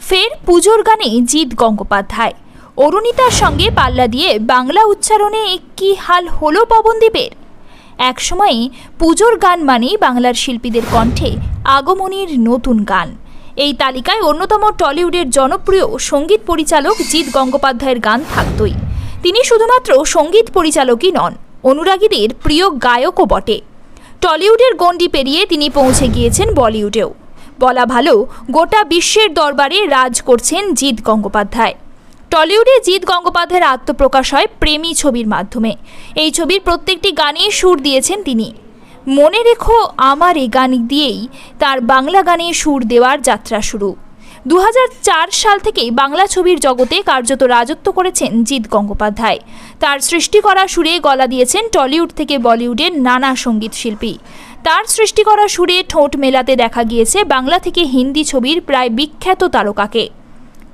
ফের পুজোর গানে জিৎ গঙ্গোপাধ্যায়। অরুণিতার সঙ্গে পাল্লা দিয়ে বাংলা উচ্চারণে কি হাল হলো পবনদীপের। একসময়ে পুজোর গান মানেই বাংলার শিল্পীদের কণ্ঠে আগমনীর নতুন গান। এই তালিকায় অন্যতম টলিউডের জনপ্রিয় সঙ্গীত পরিচালক জিৎ গঙ্গোপাধ্যায়ের গান থাকতই। তিনি শুধুমাত্র সঙ্গীত পরিচালকই নন, অনুরাগীদের প্রিয় গায়কও বটে। টলিউডের গণ্ডি পেরিয়ে তিনি পৌঁছে গিয়েছেন বলিউডেও। বলা ভালো, গোটা বিশ্বের দরবারে রাজ করছেন জিৎ গঙ্গোপাধ্যায়। টলিউডে জিৎ গঙ্গোপাধ্যায়ের আত্মপ্রকাশ হয় প্রেমী ছবির মাধ্যমে। এই ছবির প্রত্যেকটি গানে সুর দিয়েছেন তিনি। মনে রেখো আমার এই গান দিয়েই তার বাংলা গানে সুর দেওয়ার যাত্রা শুরু। 2004 সাল থেকে বাংলা ছবির জগতে কার্যত রাজত্ব করেছেন জিৎ গঙ্গোপাধ্যায়। তার সৃষ্টি করা সুরে গলা দিয়েছেন টলিউড থেকে বলিউডের নানা সঙ্গীত শিল্পী। তার সৃষ্টি করা সুরে ঠোঁট মেলাতে দেখা গিয়েছে বাংলা থেকে হিন্দি ছবির প্রায় বিখ্যাত তারকাকে।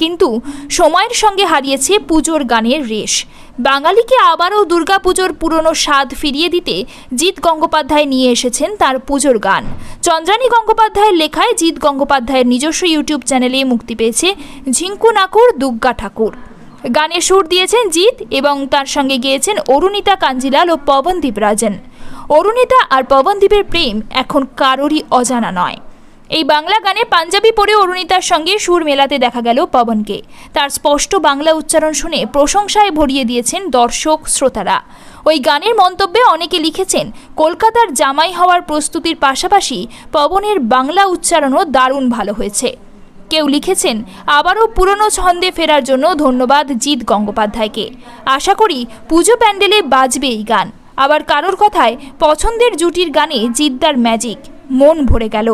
কিন্তু সময়ের সঙ্গে হারিয়েছে পুজোর গানের রেশ। বাঙালিকে আবারও দুর্গাপুজোর পুরনো স্বাদ ফিরিয়ে দিতে জিৎ গঙ্গোপাধ্যায় নিয়ে এসেছেন তার পুজোর গান। চন্দ্রানী গঙ্গোপাধ্যায়ের লেখায় জিৎ গঙ্গোপাধ্যায়ের নিজস্ব ইউটিউব চ্যানেলে মুক্তি পেয়েছে ঝিঙ্কু নাকুর দুগ্গা ঠাকুর। গানে সুর দিয়েছেন জিৎ এবং তার সঙ্গে গেয়েছেন অরুণিতা কাঞ্জিলাল ও পবনদীপ রাজন। অরুণিতা আর পবনদীপের প্রেম এখন কারোরই অজানা নয়। এই বাংলা গানে পাঞ্জাবি পরে অরুণিতার সঙ্গে সুর মেলাতে দেখা গেল পবনকে। তার স্পষ্ট বাংলা উচ্চারণ শুনে প্রশংসায় ভরিয়ে দিয়েছেন দর্শক শ্রোতারা। ওই গানের মন্তব্যে অনেকে লিখেছেন, কলকাতার জামাই হওয়ার প্রস্তুতির পাশাপাশি পবনের বাংলা উচ্চারণও দারুণ ভালো হয়েছে। কেউ লিখেছেন, আবারও পুরনো ছন্দে ফেরার জন্য ধন্যবাদ জিৎ গঙ্গোপাধ্যায়কে। আশা করি পুজো প্যান্ডেলে বাজবে এই গান। আবার কারোর কথায়, পছন্দের জুটির গানে জিৎদার ম্যাজিক, মন ভরে গেল।